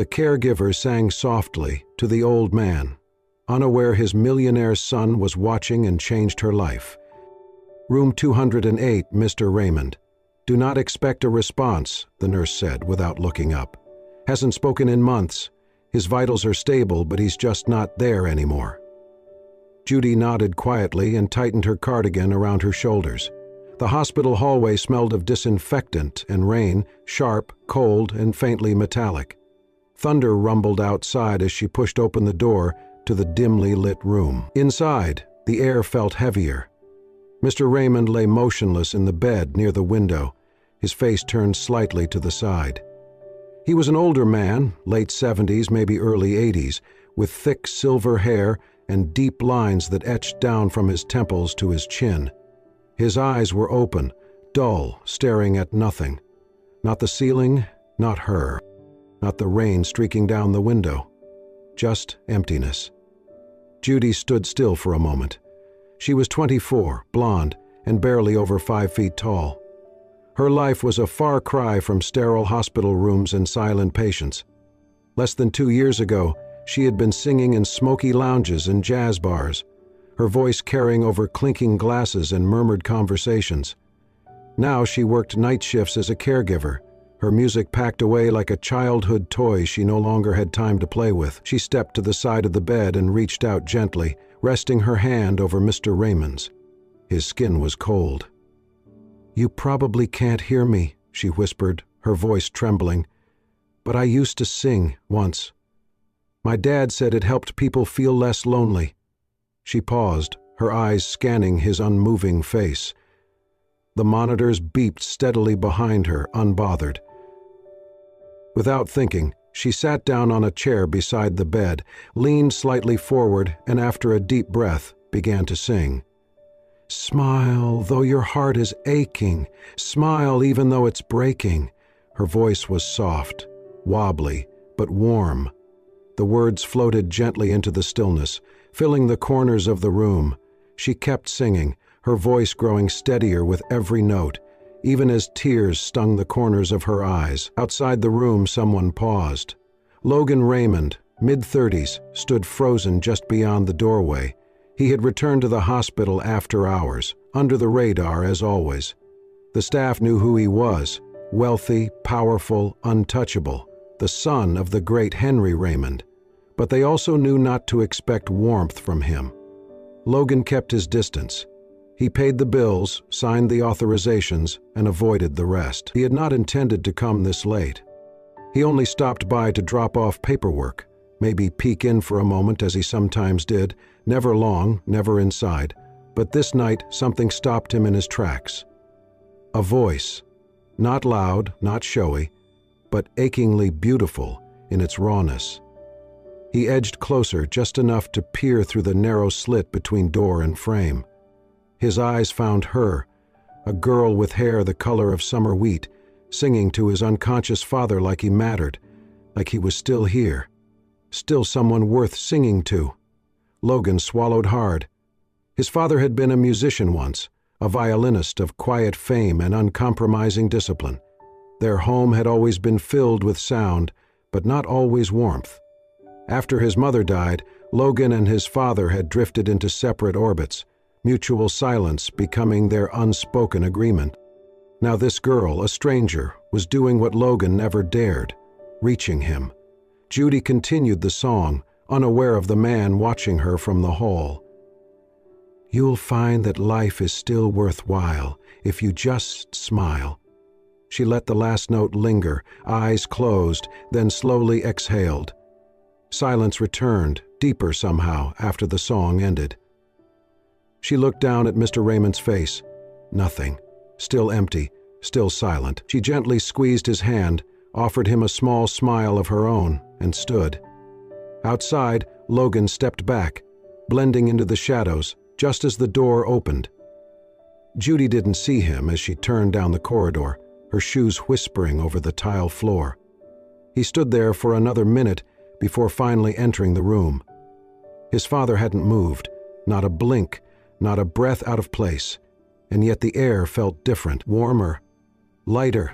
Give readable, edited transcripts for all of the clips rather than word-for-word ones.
The caregiver sang softly to the old man, unaware his millionaire son was watching and changed her life. "Room 208, Mr. Raymond. Do not expect a response," the nurse said without looking up. "Hasn't spoken in months. His vitals are stable, but he's just not there anymore." Judy nodded quietly and tightened her cardigan around her shoulders. The hospital hallway smelled of disinfectant and rain, sharp, cold, and faintly metallic. Thunder rumbled outside as she pushed open the door to the dimly lit room. Inside, the air felt heavier. Mr. Raymond lay motionless in the bed near the window, his face turned slightly to the side. He was an older man, late 70s, maybe early 80s, with thick silver hair and deep lines that etched down from his temples to his chin. His eyes were open, dull, staring at nothing. Not the ceiling, not her, not the rain streaking down the window. Just emptiness. Judy stood still for a moment. She was 24, blonde, and barely over 5 feet tall. Her life was a far cry from sterile hospital rooms and silent patients. Less than 2 years ago, she had been singing in smoky lounges and jazz bars, her voice carrying over clinking glasses and murmured conversations. Now she worked night shifts as a caregiver, her music packed away like a childhood toy she no longer had time to play with. She stepped to the side of the bed and reached out gently, resting her hand over Mr. Raymond's. His skin was cold. "You probably can't hear me," she whispered, her voice trembling, "but I used to sing once. My dad said it helped people feel less lonely." She paused, her eyes scanning his unmoving face. The monitors beeped steadily behind her, unbothered. Without thinking, she sat down on a chair beside the bed, leaned slightly forward, and after a deep breath, began to sing. "Smile, though your heart is aching. Smile, even though it's breaking." Her voice was soft, wobbly, but warm. The words floated gently into the stillness, filling the corners of the room. She kept singing, her voice growing steadier with every note, even as tears stung the corners of her eyes. Outside the room, someone paused. Logan Raymond, mid-30s, stood frozen just beyond the doorway. He had returned to the hospital after hours, under the radar as always. The staff knew who he was, wealthy, powerful, untouchable, the son of the great Henry Raymond. But they also knew not to expect warmth from him. Logan kept his distance. He paid the bills, signed the authorizations, and avoided the rest. He had not intended to come this late. He only stopped by to drop off paperwork, maybe peek in for a moment as he sometimes did, never long, never inside. But this night something stopped him in his tracks. A voice, not loud, not showy, but achingly beautiful in its rawness. He edged closer just enough to peer through the narrow slit between door and frame. His eyes found her, a girl with hair the color of summer wheat, singing to his unconscious father like he mattered, like he was still here, still someone worth singing to. Logan swallowed hard. His father had been a musician once, a violinist of quiet fame and uncompromising discipline. Their home had always been filled with sound, but not always warmth. After his mother died, Logan and his father had drifted into separate orbits, mutual silence becoming their unspoken agreement. Now this girl, a stranger, was doing what Logan never dared, reaching him. Judy continued the song, unaware of the man watching her from the hall. "You'll find that life is still worthwhile if you just smile." She let the last note linger, eyes closed, then slowly exhaled. Silence returned, deeper somehow, after the song ended. She looked down at Mr. Raymond's face. Nothing. Still empty, still silent. She gently squeezed his hand, offered him a small smile of her own, and stood. Outside, Logan stepped back, blending into the shadows, just as the door opened. Judy didn't see him as she turned down the corridor, her shoes whispering over the tile floor. He stood there for another minute before finally entering the room. His father hadn't moved, not a blink, not a breath out of place, and yet the air felt different, warmer, lighter.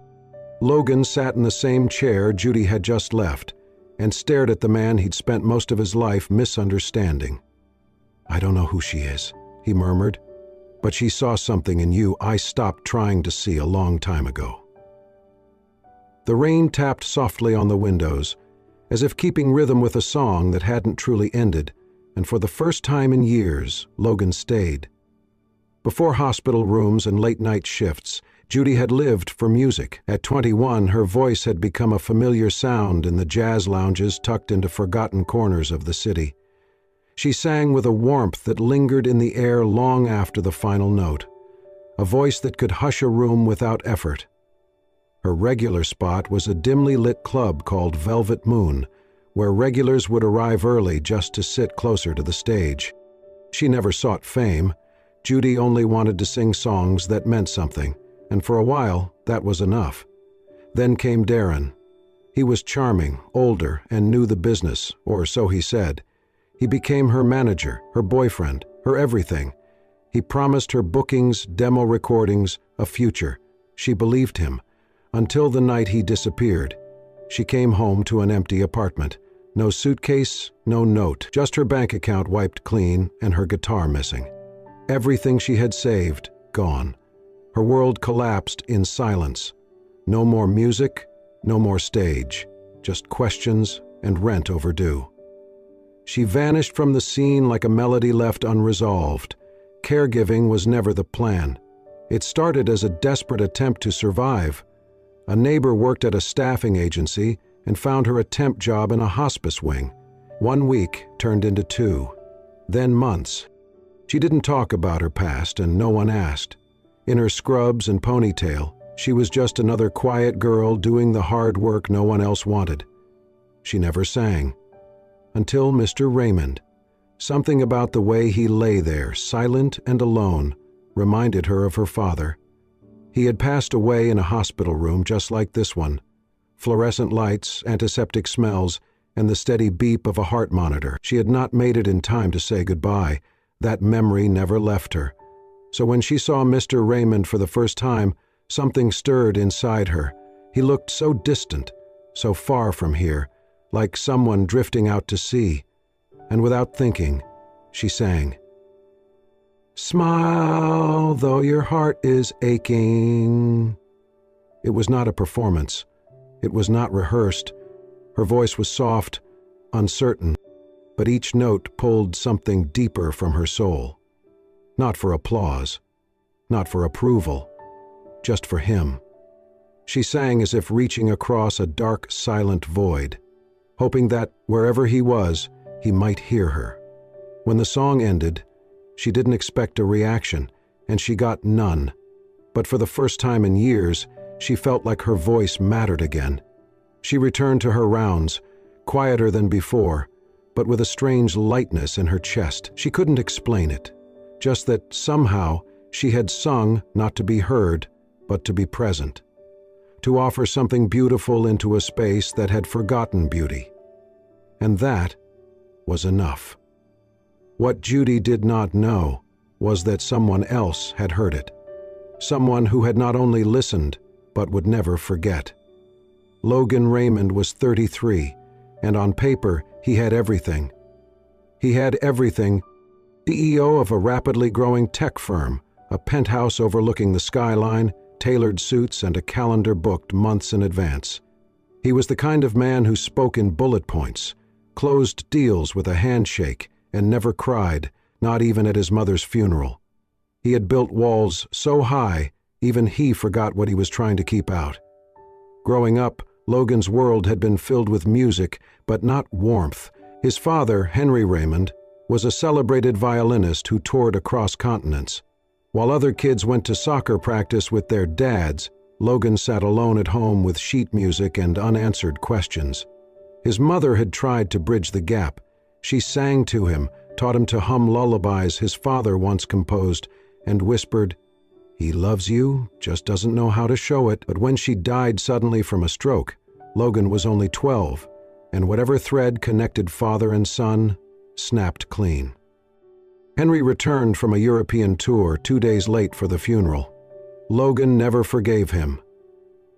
Logan sat in the same chair Judy had just left, and stared at the man he'd spent most of his life misunderstanding. "I don't know who she is," he murmured, "but she saw something in you I stopped trying to see a long time ago." The rain tapped softly on the windows, as if keeping rhythm with a song that hadn't truly ended, and for the first time in years, Logan stayed. Before hospital rooms and late-night shifts, Judy had lived for music. At 21, her voice had become a familiar sound in the jazz lounges tucked into forgotten corners of the city. She sang with a warmth that lingered in the air long after the final note, a voice that could hush a room without effort. Her regular spot was a dimly lit club called Velvet Moon, where regulars would arrive early just to sit closer to the stage. She never sought fame. Judy only wanted to sing songs that meant something, and for a while, that was enough. Then came Darren. He was charming, older, and knew the business, or so he said. He became her manager, her boyfriend, her everything. He promised her bookings, demo recordings, a future. She believed him. Until the night he disappeared. She came home to an empty apartment. No suitcase, no note, just her bank account wiped clean and her guitar missing. Everything she had saved, gone. Her world collapsed in silence. No more music, no more stage, just questions and rent overdue. She vanished from the scene like a melody left unresolved. Caregiving was never the plan. It started as a desperate attempt to survive. A neighbor worked at a staffing agency and found her a temp job in a hospice wing. 1 week turned into 2, then months. She didn't talk about her past, and no one asked. In her scrubs and ponytail, she was just another quiet girl doing the hard work no one else wanted. She never sang. Until Mr. Raymond. Something about the way he lay there, silent and alone, reminded her of her father. He had passed away in a hospital room just like this one. Fluorescent lights, antiseptic smells, and the steady beep of a heart monitor. She had not made it in time to say goodbye. That memory never left her. So when she saw Mr. Raymond for the first time, something stirred inside her. He looked so distant, so far from here, like someone drifting out to sea. And without thinking, she sang. "Smile, though your heart is aching." It was not a performance. It was not rehearsed. Her voice was soft, uncertain, but each note pulled something deeper from her soul. Not for applause, not for approval, just for him. She sang as if reaching across a dark, silent void, hoping that, wherever he was, he might hear her. When the song ended, she didn't expect a reaction, and she got none. But for the first time in years, she felt like her voice mattered again. She returned to her rounds, quieter than before, but with a strange lightness in her chest. She couldn't explain it, just that somehow she had sung not to be heard, but to be present, to offer something beautiful into a space that had forgotten beauty. And that was enough. What Judy did not know was that someone else had heard it. Someone who had not only listened, but would never forget. Logan Raymond was 33, and on paper, he had everything. He had everything: CEO of a rapidly growing tech firm, a penthouse overlooking the skyline, tailored suits, and a calendar booked months in advance. He was the kind of man who spoke in bullet points, closed deals with a handshake, and never cried, not even at his mother's funeral. He had built walls so high, even he forgot what he was trying to keep out. Growing up, Logan's world had been filled with music, but not warmth. His father, Henry Raymond, was a celebrated violinist who toured across continents. While other kids went to soccer practice with their dads, Logan sat alone at home with sheet music and unanswered questions. His mother had tried to bridge the gap. She sang to him, taught him to hum lullabies his father once composed, and whispered, "He loves you, just doesn't know how to show it." But when she died suddenly from a stroke, Logan was only 12, and whatever thread connected father and son snapped clean. Henry returned from a European tour 2 days late for the funeral. Logan never forgave him.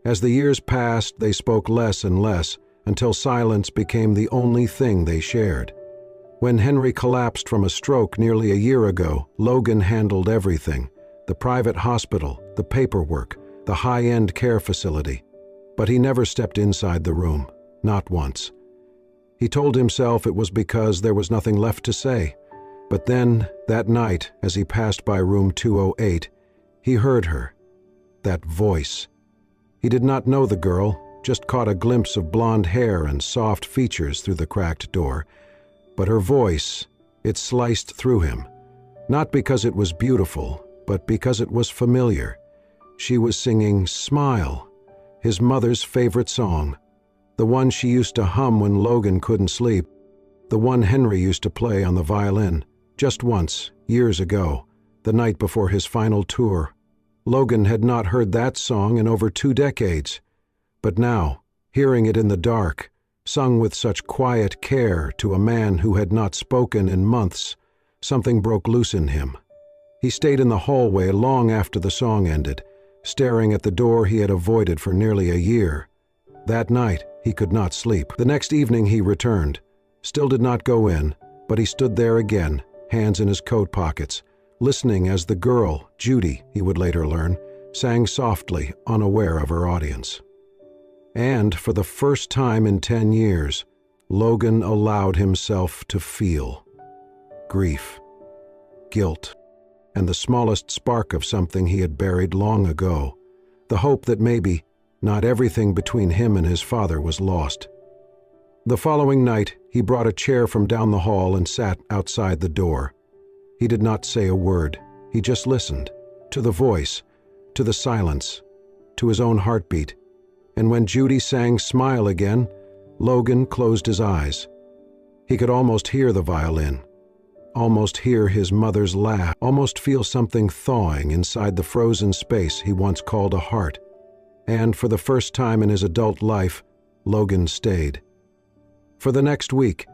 As the years passed, they spoke less and less, until silence became the only thing they shared. When Henry collapsed from a stroke nearly a year ago, Logan handled everything: the private hospital, the paperwork, the high-end care facility. But he never stepped inside the room, not once. He told himself it was because there was nothing left to say. But then, that night, as he passed by room 208, he heard her. That voice. He did not know the girl, just caught a glimpse of blonde hair and soft features through the cracked door. But her voice, it sliced through him. Not because it was beautiful, but because it was familiar. She was singing "Smile," his mother's favorite song. The one she used to hum when Logan couldn't sleep. The one Henry used to play on the violin, just once, years ago, the night before his final tour. Logan had not heard that song in over 2 decades. But now, hearing it in the dark, sung with such quiet care to a man who had not spoken in months, something broke loose in him. He stayed in the hallway long after the song ended, staring at the door he had avoided for nearly a year. That night, he could not sleep. The next evening he returned, still did not go in, but he stood there again, hands in his coat pockets, listening as the girl, Judy, he would later learn, sang softly, unaware of her audience. And for the first time in 10 years, Logan allowed himself to feel grief, guilt, and the smallest spark of something he had buried long ago, the hope that maybe not everything between him and his father was lost. The following night, he brought a chair from down the hall and sat outside the door. He did not say a word. He just listened, to the voice, to the silence, to his own heartbeat. And when Judy sang "Smile" again, Logan closed his eyes. He could almost hear the violin, almost hear his mother's laugh, almost feel something thawing inside the frozen space he once called a heart. And for the first time in his adult life, Logan stayed. For the next week,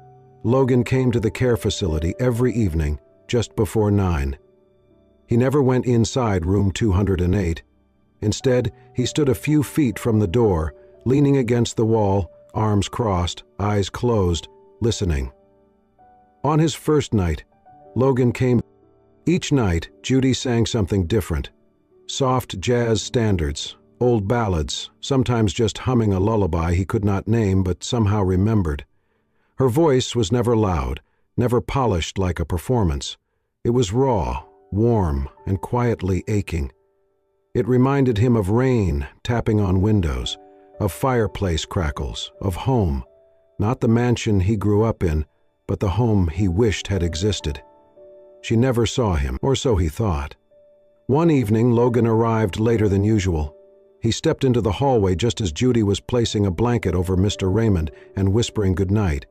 Logan came to the care facility every evening just before 9. He never went inside room 208. Instead, he stood a few feet from the door, leaning against the wall, arms crossed, eyes closed, listening. On his first night, Logan came. Each night, Judy sang something different. Soft jazz standards, old ballads, sometimes just humming a lullaby he could not name but somehow remembered. Her voice was never loud, never polished like a performance. It was raw, warm, and quietly aching. It reminded him of rain tapping on windows, of fireplace crackles, of home, not the mansion he grew up in, but the home he wished had existed. She never saw him, or so he thought. One evening, Logan arrived later than usual. He stepped into the hallway just as Judy was placing a blanket over Mr. Raymond and whispering goodnight.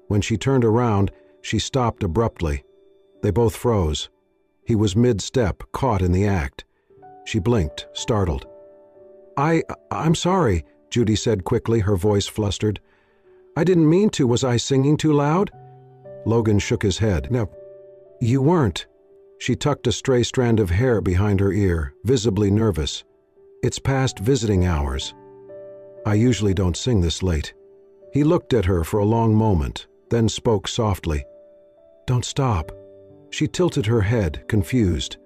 When she turned around, she stopped abruptly. They both froze. He was mid-step, caught in the act. She blinked, startled. I'm sorry," Judy said quickly, her voice flustered. "I didn't mean to. Was I singing too loud?" Logan shook his head. "No, you weren't." She tucked a stray strand of hair behind her ear, visibly nervous. "It's past visiting hours. I usually don't sing this late." He looked at her for a long moment, then spoke softly. "Don't stop." She tilted her head, confused.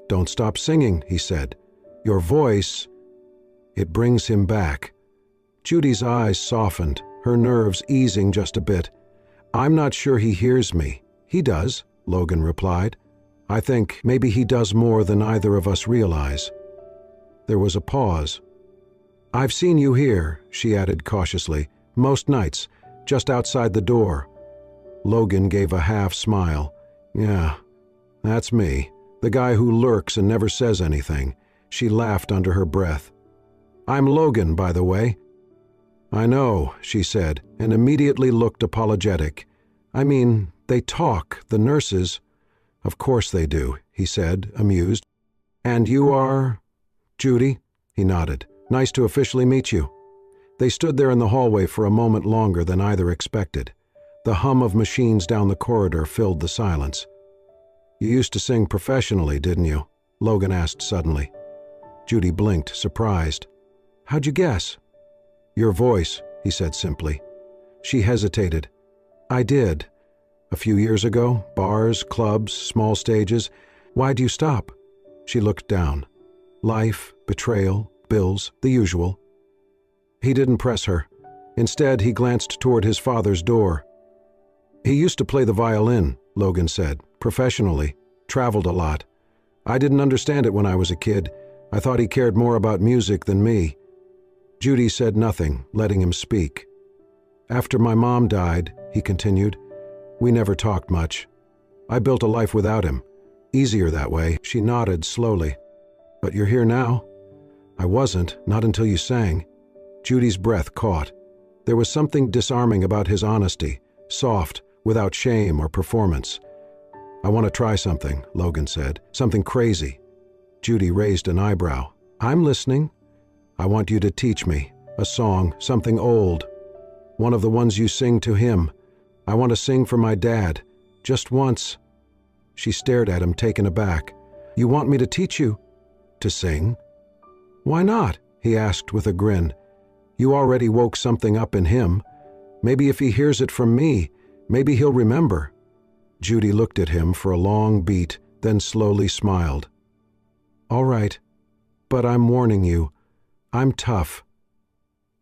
"Don't stop singing," he said. "Your voice, it brings him back." Judy's eyes softened, her nerves easing just a bit. "I'm not sure he hears me." "He does," Logan replied. "I think maybe he does more than either of us realize." There was a pause. "I've seen you here," she added cautiously, "most nights, just outside the door." Logan gave a half smile. "Yeah, that's me, the guy who lurks and never says anything." She laughed under her breath. "I'm Logan, by the way." "I know," she said, and immediately looked apologetic. "I mean, they talk, the nurses." "Of course they do," he said, amused. "And you are?" "Judy?" He nodded. "Nice to officially meet you." They stood there in the hallway for a moment longer than either expected. The hum of machines down the corridor filled the silence. "You used to sing professionally, didn't you?" Logan asked suddenly. Judy blinked, surprised. "How'd you guess?" "Your voice," he said simply. She hesitated. "I did. A few years ago, bars, clubs, small stages. Why'd you stop?" She looked down. Life, betrayal, bills, the usual. He didn't press her. Instead, he glanced toward his father's door. "He used to play the violin," Logan said, "professionally, traveled a lot. I didn't understand it when I was a kid. I thought he cared more about music than me." Judy said nothing, letting him speak. "After my mom died," he continued, "we never talked much. I built a life without him. Easier that way." She nodded slowly. "But you're here now?" "I wasn't, not until you sang." Judy's breath caught. There was something disarming about his honesty, soft, without shame or performance. "I want to try something," Logan said. "Something crazy." Judy raised an eyebrow. "I'm listening." "I want you to teach me. A song, something old. One of the ones you sing to him. I want to sing for my dad. Just once." She stared at him, taken aback. "You want me to teach you?" "To sing?" "Why not?" he asked with a grin. "You already woke something up in him. Maybe if he hears it from me, maybe he'll remember." Judy looked at him for a long beat, then slowly smiled. "All right, but I'm warning you, I'm tough.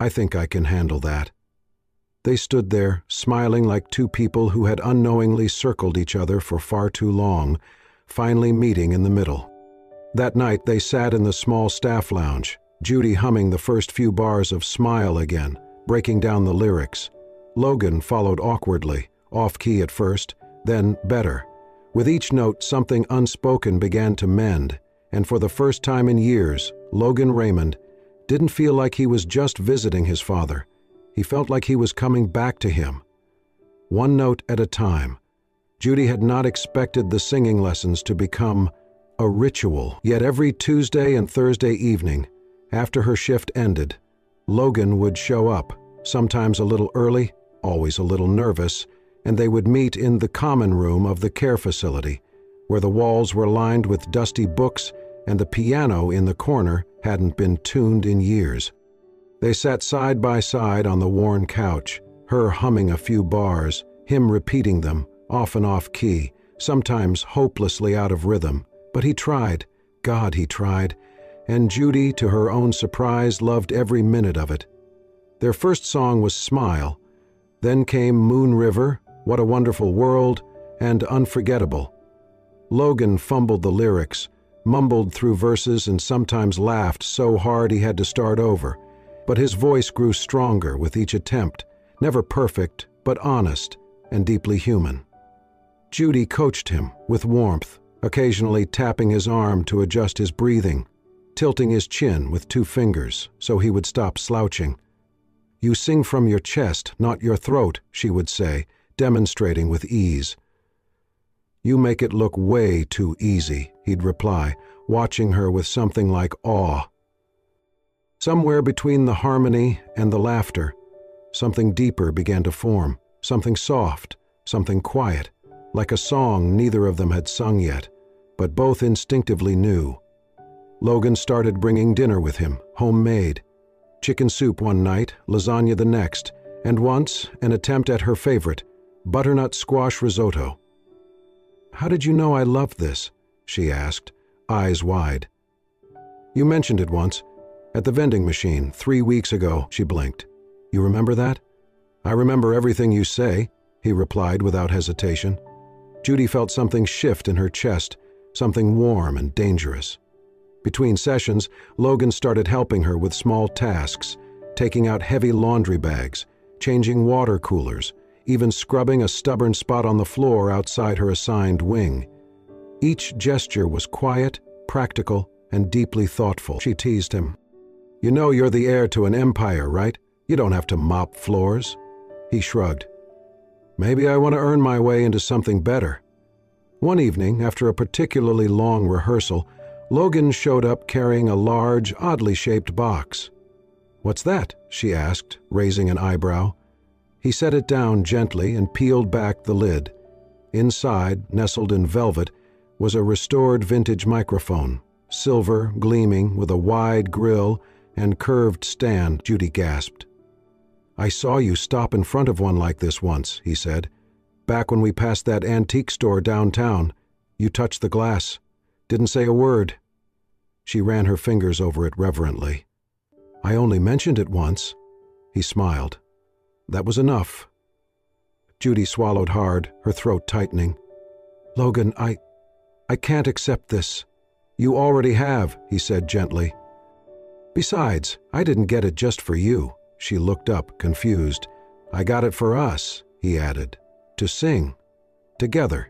I think I can handle that." They stood there, smiling like two people who had unknowingly circled each other for far too long, finally meeting in the middle. That night they sat in the small staff lounge, Judy humming the first few bars of Smile again, breaking down the lyrics. Logan followed awkwardly, off-key at first, then better. With each note, something unspoken began to mend, and for the first time in years, Logan Raymond didn't feel like he was just visiting his father. He felt like he was coming back to him. One note at a time. Judy had not expected the singing lessons to become a ritual, yet every Tuesday and Thursday evening, after her shift ended, Logan would show up, sometimes a little early, always a little nervous, and they would meet in the common room of the care facility, where the walls were lined with dusty books and the piano in the corner hadn't been tuned in years. They sat side by side on the worn couch, her humming a few bars, him repeating them, often off-key, sometimes hopelessly out of rhythm. But he tried, God, he tried, and Judy, to her own surprise, loved every minute of it. Their first song was Smile, then came Moon River, What a Wonderful World, and Unforgettable. Logan fumbled the lyrics, mumbled through verses, and sometimes laughed so hard he had to start over. But his voice grew stronger with each attempt, never perfect, but honest and deeply human. Judy coached him with warmth, occasionally tapping his arm to adjust his breathing, tilting his chin with 2 fingers so he would stop slouching. "You sing from your chest, not your throat," she would say, demonstrating with ease. "You make it look way too easy," he'd reply, watching her with something like awe. Somewhere between the harmony and the laughter, something deeper began to form, something soft, something quiet, like a song neither of them had sung yet, but both instinctively knew. Logan started bringing dinner with him, homemade. Chicken soup one night, lasagna the next, and once an attempt at her favorite, butternut squash risotto. "How did you know I loved this?" she asked, eyes wide. "You mentioned it once, at the vending machine 3 weeks ago," she blinked. "You remember that?" "I remember everything you say," he replied without hesitation. Judy felt something shift in her chest, something warm and dangerous. Between sessions, Logan started helping her with small tasks, taking out heavy laundry bags, changing water coolers, even scrubbing a stubborn spot on the floor outside her assigned wing. Each gesture was quiet, practical, and deeply thoughtful. She teased him. "You know you're the heir to an empire, right? You don't have to mop floors." He shrugged. "Maybe I want to earn my way into something better." One evening, after a particularly long rehearsal, Logan showed up carrying a large, oddly shaped box. "What's that?" she asked, raising an eyebrow. He set it down gently and peeled back the lid. Inside, nestled in velvet, was a restored vintage microphone, silver, gleaming, with a wide grill and curved stand. Judy gasped. "I saw you stop in front of one like this once," he said. "Back when we passed that antique store downtown. You touched the glass. Didn't say a word." She ran her fingers over it reverently. "I only mentioned it once." He smiled. "That was enough." Judy swallowed hard, her throat tightening. "Logan, I can't accept this." "You already have," he said gently. "Besides, I didn't get it just for you." She looked up, confused. "I got it for us," he added. "To sing. Together."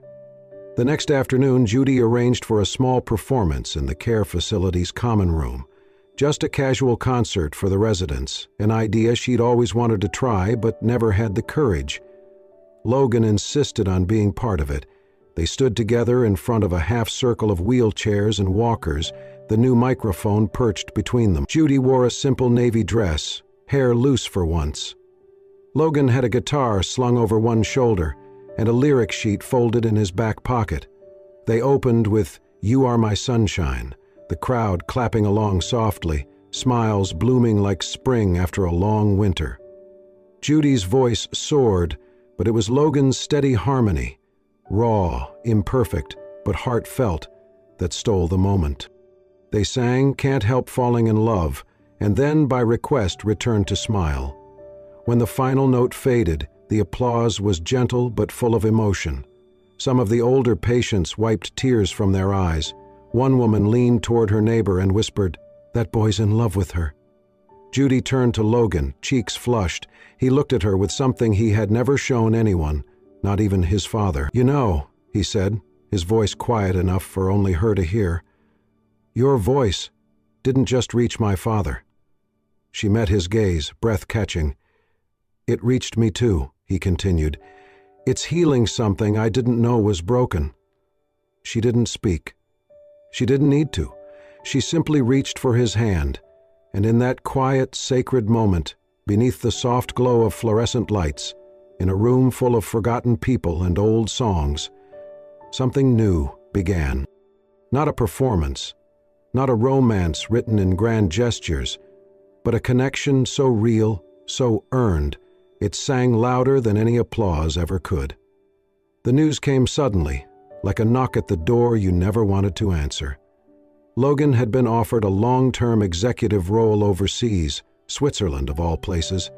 The next afternoon, Judy arranged for a small performance in the care facility's common room. Just a casual concert for the residents, an idea she'd always wanted to try but never had the courage. Logan insisted on being part of it. They stood together in front of a half-circle of wheelchairs and walkers, the new microphone perched between them. Judy wore a simple navy dress, hair loose for once. Logan had a guitar slung over one shoulder and a lyric sheet folded in his back pocket. They opened with "You Are My Sunshine," the crowd clapping along softly, smiles blooming like spring after a long winter. Judy's voice soared, but it was Logan's steady harmony, raw, imperfect, but heartfelt, that stole the moment. They sang "Can't Help Falling in Love," and then, by request, returned to smile. When the final note faded, the applause was gentle but full of emotion. Some of the older patients wiped tears from their eyes. One woman leaned toward her neighbor and whispered, "That boy's in love with her." Judy turned to Logan, cheeks flushed. He looked at her with something he had never shown anyone, not even his father. "You know," he said, his voice quiet enough for only her to hear, "your voice didn't just reach my father." She met his gaze, breath catching. "It reached me too," he continued. "It's healing something I didn't know was broken." She didn't speak. She didn't need to. She simply reached for his hand, and in that quiet, sacred moment, beneath the soft glow of fluorescent lights, in a room full of forgotten people and old songs, something new began. Not a performance, not a romance written in grand gestures, but a connection so real, so earned, it sang louder than any applause ever could. The news came suddenly, like a knock at the door you never wanted to answer. Logan had been offered a long-term executive role overseas, Switzerland of all places,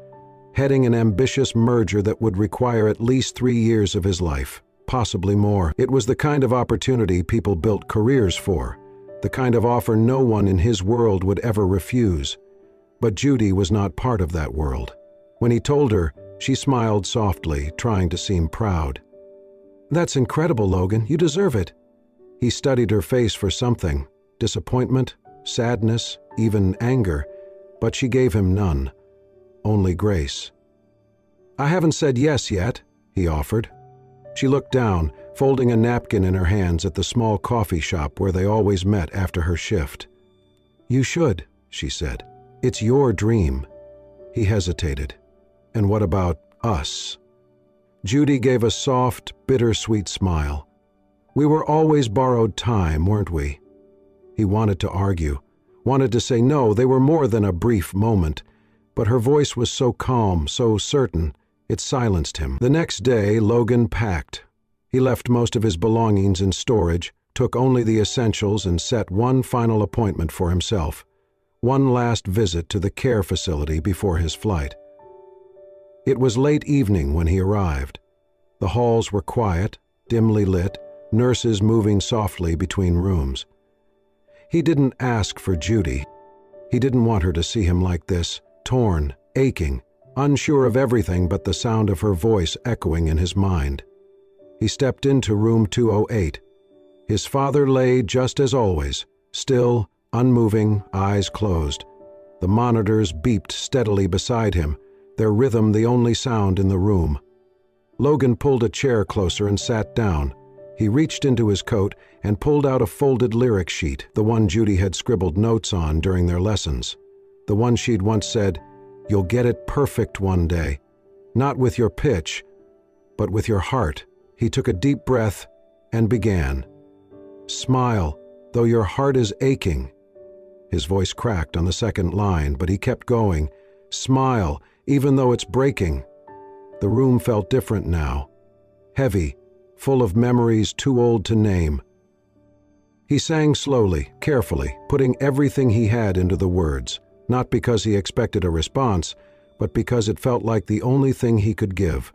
heading an ambitious merger that would require at least 3 years of his life, possibly more. It was the kind of opportunity people built careers for, the kind of offer no one in his world would ever refuse. But Judy was not part of that world. When he told her, she smiled softly, trying to seem proud. "That's incredible, Logan. You deserve it." He studied her face for something, disappointment, sadness, even anger, but she gave him none, only grace. "I haven't said yes yet," he offered. She looked down, folding a napkin in her hands at the small coffee shop where they always met after her shift. "You should," she said. "It's your dream." He hesitated. "And what about us?" Judy gave a soft, bittersweet smile. "We were always borrowed time, weren't we?" He wanted to argue, wanted to say no, they were more than a brief moment, but her voice was so calm, so certain, it silenced him. The next day, Logan packed. He left most of his belongings in storage, took only the essentials, and set one final appointment for himself, one last visit to the care facility before his flight. It was late evening when he arrived. The halls were quiet, dimly lit, nurses moving softly between rooms. He didn't ask for Judy. He didn't want her to see him like this, torn, aching, unsure of everything but the sound of her voice echoing in his mind. He stepped into room 208. His father lay just as always, still, unmoving, eyes closed. The monitors beeped steadily beside him, their rhythm the only sound in the room. Logan pulled a chair closer and sat down. He reached into his coat and pulled out a folded lyric sheet, the one Judy had scribbled notes on during their lessons. The one she'd once said, "You'll get it perfect one day. Not with your pitch, but with your heart." He took a deep breath and began. "Smile, though your heart is aching." His voice cracked on the second line, but he kept going. "Smile, even though it's breaking. The room felt different now. Heavy, full of memories too old to name. He sang slowly, carefully, putting everything he had into the words, not because he expected a response, but because it felt like the only thing he could give.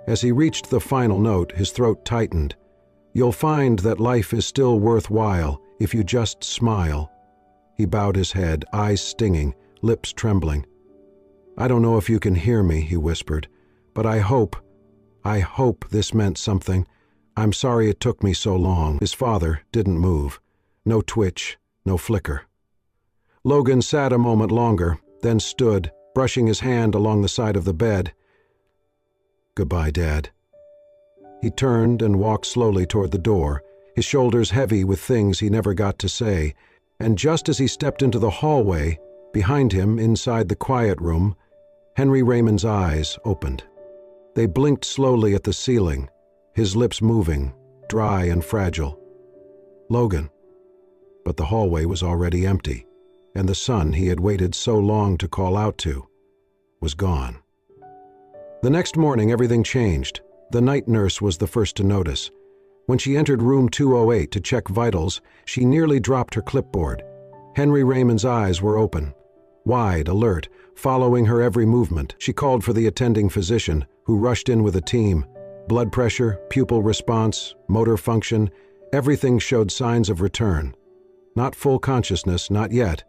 As he reached the final note, his throat tightened. "You'll find that life is still worthwhile if you just smile." He bowed his head, eyes stinging, lips trembling. "I don't know if you can hear me," he whispered, "but I hope this meant something. I'm sorry it took me so long." His father didn't move. No twitch, no flicker. Logan sat a moment longer, then stood, brushing his hand along the side of the bed. "Goodbye, Dad." He turned and walked slowly toward the door, his shoulders heavy with things he never got to say, and just as he stepped into the hallway, behind him, inside the quiet room, Henry Raymond's eyes opened. They blinked slowly at the ceiling, his lips moving, dry and fragile. "Logan." But the hallway was already empty, and the son he had waited so long to call out to was gone. The next morning everything changed. The night nurse was the first to notice. When she entered room 208 to check vitals, she nearly dropped her clipboard. Henry Raymond's eyes were open, wide, alert, following her every movement. She called for the attending physician, who rushed in with a team. Blood pressure, pupil response, motor function, everything showed signs of return. Not full consciousness, not yet,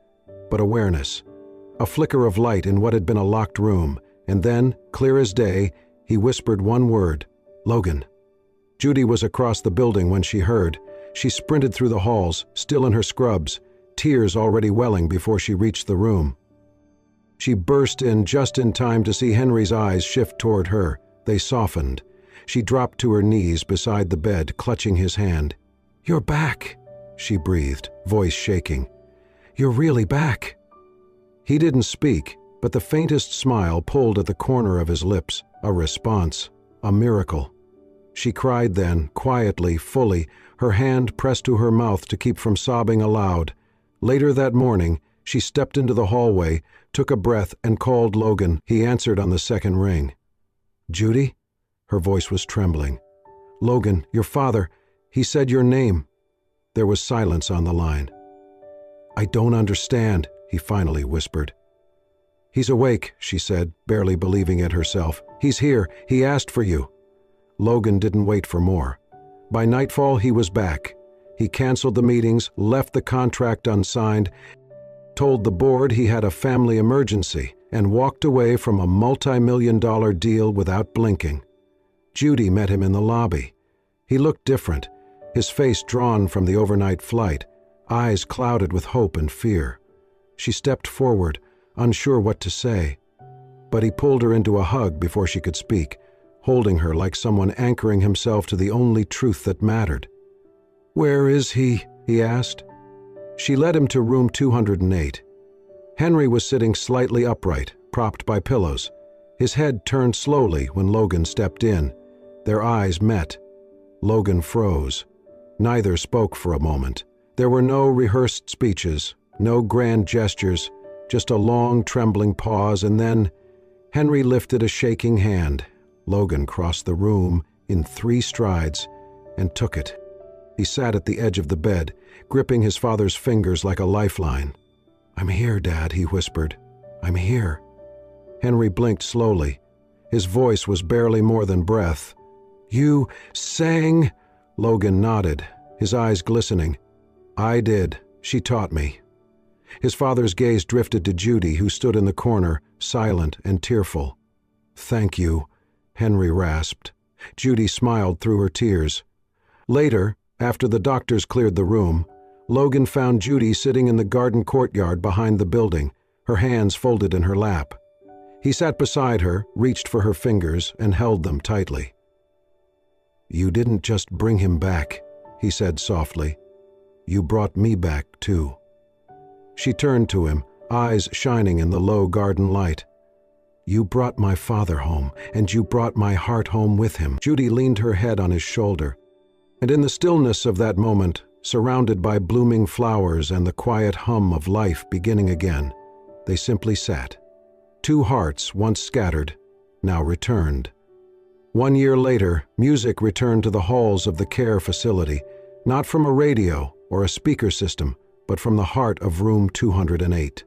but awareness. A flicker of light in what had been a locked room, and then, clear as day, he whispered one word, "Logan." Judy was across the building when she heard. She sprinted through the halls, still in her scrubs, tears already welling before she reached the room. She burst in just in time to see Henry's eyes shift toward her. They softened. She dropped to her knees beside the bed, clutching his hand. "You're back," she breathed, voice shaking. "You're really back." He didn't speak, but the faintest smile pulled at the corner of his lips, a response, a miracle. She cried then, quietly, fully, her hand pressed to her mouth to keep from sobbing aloud. Later that morning, she stepped into the hallway, took a breath, and called Logan. He answered on the second ring. "Judy?" Her voice was trembling. "Logan, your father, he said your name." There was silence on the line. "I don't understand," he finally whispered. "He's awake," she said, barely believing it herself. "He's here. He asked for you." Logan didn't wait for more. By nightfall, he was back. He canceled the meetings, left the contract unsigned, told the board he had a family emergency, and walked away from a multi-million-dollar deal without blinking. Judy met him in the lobby. He looked different, his face drawn from the overnight flight, eyes clouded with hope and fear. She stepped forward, unsure what to say. But he pulled her into a hug before she could speak, holding her like someone anchoring himself to the only truth that mattered. "Where is he?" he asked. She led him to room 208. Henry was sitting slightly upright, propped by pillows. His head turned slowly when Logan stepped in. Their eyes met. Logan froze. Neither spoke for a moment. There were no rehearsed speeches, no grand gestures, just a long, trembling pause, and then Henry lifted a shaking hand. Logan crossed the room in 3 strides and took it. He sat at the edge of the bed, gripping his father's fingers like a lifeline. "I'm here, Dad," he whispered. "I'm here." Henry blinked slowly. His voice was barely more than breath. "You sang?" Logan nodded, his eyes glistening. "I did. She taught me." His father's gaze drifted to Judy, who stood in the corner, silent and tearful. "Thank you," Henry rasped. Judy smiled through her tears. Later, after the doctors cleared the room, Logan found Judy sitting in the garden courtyard behind the building, her hands folded in her lap. He sat beside her, reached for her fingers, and held them tightly. "You didn't just bring him back," he said softly. "You brought me back, too." She turned to him, eyes shining in the low garden light. "You brought my father home, and you brought my heart home with him." Judy leaned her head on his shoulder, and in the stillness of that moment, surrounded by blooming flowers and the quiet hum of life beginning again, they simply sat. Two hearts once scattered, now returned. 1 year later, music returned to the halls of the care facility, not from a radio or a speaker system, but from the heart of room 208.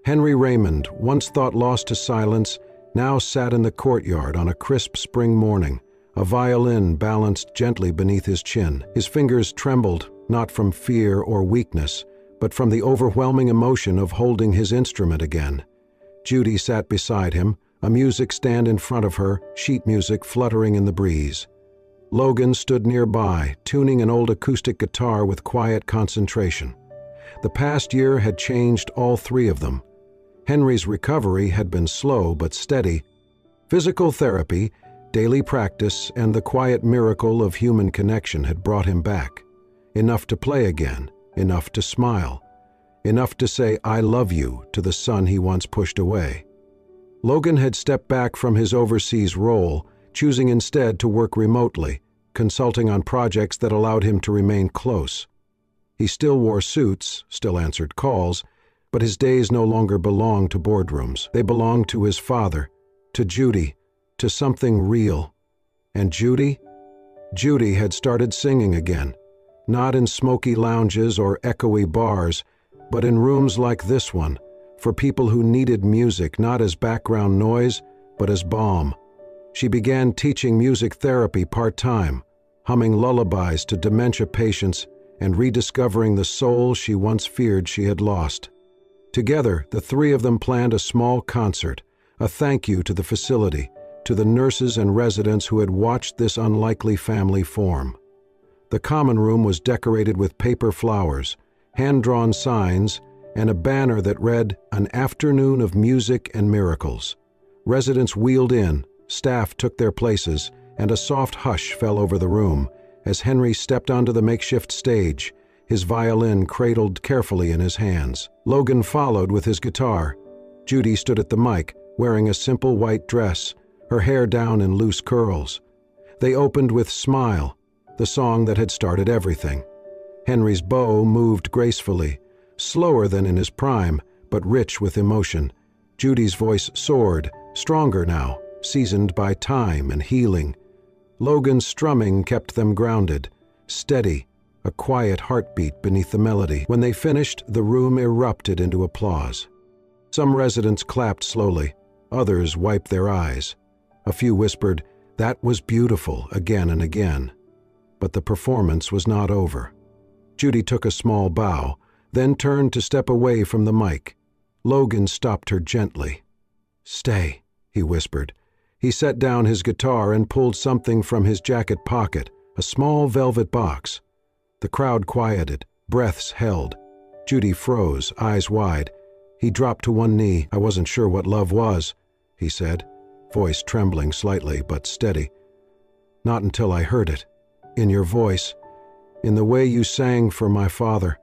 Henry Raymond, once thought lost to silence, now sat in the courtyard on a crisp spring morning, a violin balanced gently beneath his chin. His fingers trembled, not from fear or weakness, but from the overwhelming emotion of holding his instrument again. Judy sat beside him, a music stand in front of her, sheet music fluttering in the breeze. Logan stood nearby, tuning an old acoustic guitar with quiet concentration. The past year had changed all three of them. Henry's recovery had been slow but steady. Physical therapy, daily practice, and the quiet miracle of human connection had brought him back. Enough to play again, enough to smile, enough to say "I love you" to the son he once pushed away. Logan had stepped back from his overseas role, choosing instead to work remotely, consulting on projects that allowed him to remain close. He still wore suits, still answered calls, but his days no longer belonged to boardrooms. They belonged to his father, to Judy, to something real. And Judy? Judy had started singing again, not in smoky lounges or echoey bars, but in rooms like this one, for people who needed music not as background noise, but as balm. She began teaching music therapy part-time, humming lullabies to dementia patients and rediscovering the soul she once feared she had lost. Together, the three of them planned a small concert, a thank you to the facility, to the nurses and residents who had watched this unlikely family form. The common room was decorated with paper flowers, hand-drawn signs, and a banner that read, "An afternoon of music and miracles." Residents wheeled in, staff took their places, and a soft hush fell over the room as Henry stepped onto the makeshift stage, his violin cradled carefully in his hands. Logan followed with his guitar. Judy stood at the mic, wearing a simple white dress, her hair down in loose curls. They opened with "Smile," the song that had started everything. Henry's bow moved gracefully, slower than in his prime, but rich with emotion. Judy's voice soared, stronger now, seasoned by time and healing. Logan's strumming kept them grounded, steady, a quiet heartbeat beneath the melody. When they finished, the room erupted into applause. Some residents clapped slowly, others wiped their eyes. A few whispered, "That was beautiful," again and again. But the performance was not over. Judy took a small bow, then turned to step away from the mic. Logan stopped her gently. "Stay," he whispered. He set down his guitar and pulled something from his jacket pocket, a small velvet box. The crowd quieted, breaths held. Judy froze, eyes wide. He dropped to one knee. "I wasn't sure what love was," he said, voice trembling slightly but steady. "Not until I heard it. In your voice, in the way you sang for my father,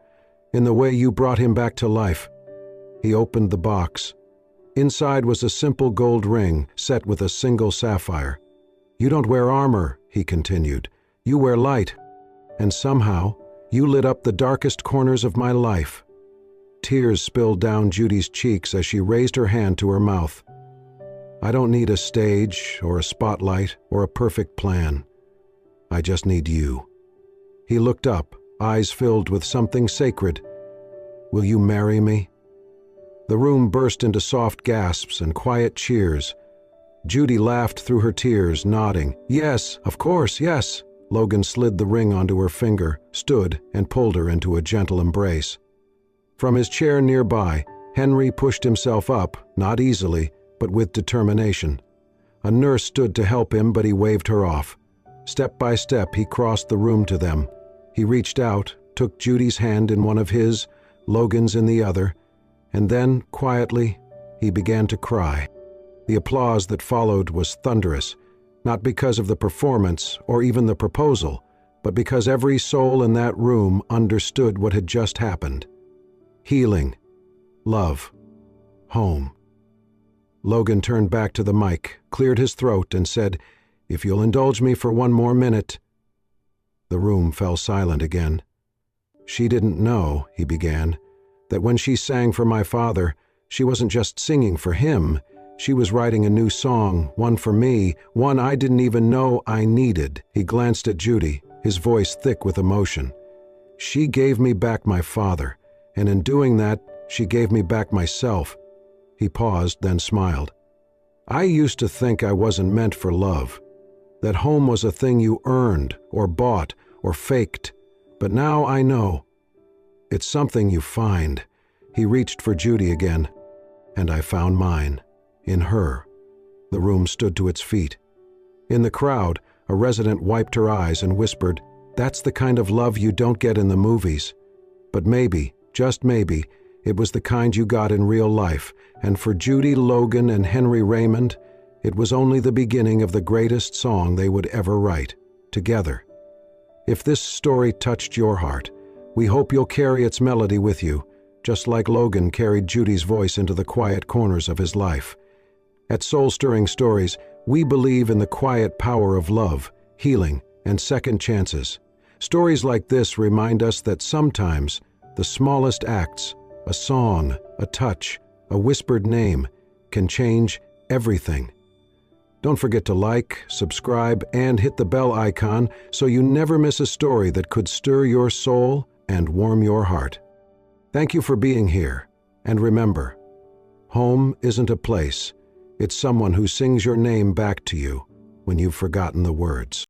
in the way you brought him back to life." He opened the box. Inside was a simple gold ring set with a single sapphire. "You don't wear armor," he continued. "You wear light. And somehow, you lit up the darkest corners of my life." Tears spilled down Judy's cheeks as she raised her hand to her mouth. "I don't need a stage or a spotlight or a perfect plan. I just need you." He looked up, eyes filled with something sacred. "Will you marry me?" The room burst into soft gasps and quiet cheers. Judy laughed through her tears, nodding. "Yes, of course, yes." Logan slid the ring onto her finger, stood, and pulled her into a gentle embrace. From his chair nearby, Henry pushed himself up, not easily, but with determination. A nurse stood to help him, but he waved her off. Step by step, he crossed the room to them. He reached out, took Judy's hand in one of his, Logan's in the other, and then, quietly, he began to cry. The applause that followed was thunderous, not because of the performance or even the proposal, but because every soul in that room understood what had just happened. Healing, love, home. Logan turned back to the mic, cleared his throat, and said, "If you'll indulge me for one more minute." The room fell silent again. "She didn't know," he began, "that when she sang for my father, She wasn't just singing for him, she was writing a new song, one for me, one I didn't even know I needed. He glanced at Judy, his voice thick with emotion. She gave me back my father, and in doing that, she gave me back myself. He paused, then smiled. I used to think I wasn't meant for love, that home was a thing you earned, or bought, or faked. But now I know. It's something you find. He reached for Judy again, and I found mine, in her. The room stood to its feet. In the crowd, a resident wiped her eyes and whispered, "That's the kind of love you don't get in the movies." But maybe, just maybe, it was the kind you got in real life, and for Judy, Logan, and Henry Raymond, it was only the beginning of the greatest song they would ever write, together. If this story touched your heart, we hope you'll carry its melody with you, just like Logan carried Judy's voice into the quiet corners of his life. At Soul Stirring Stories, we believe in the quiet power of love, healing, and second chances. Stories like this remind us that sometimes the smallest acts, a song, a touch, a whispered name, can change everything. Don't forget to like, subscribe, and hit the bell icon so you never miss a story that could stir your soul and warm your heart. Thank you for being here, and remember, home isn't a place, it's someone who sings your name back to you when you've forgotten the words.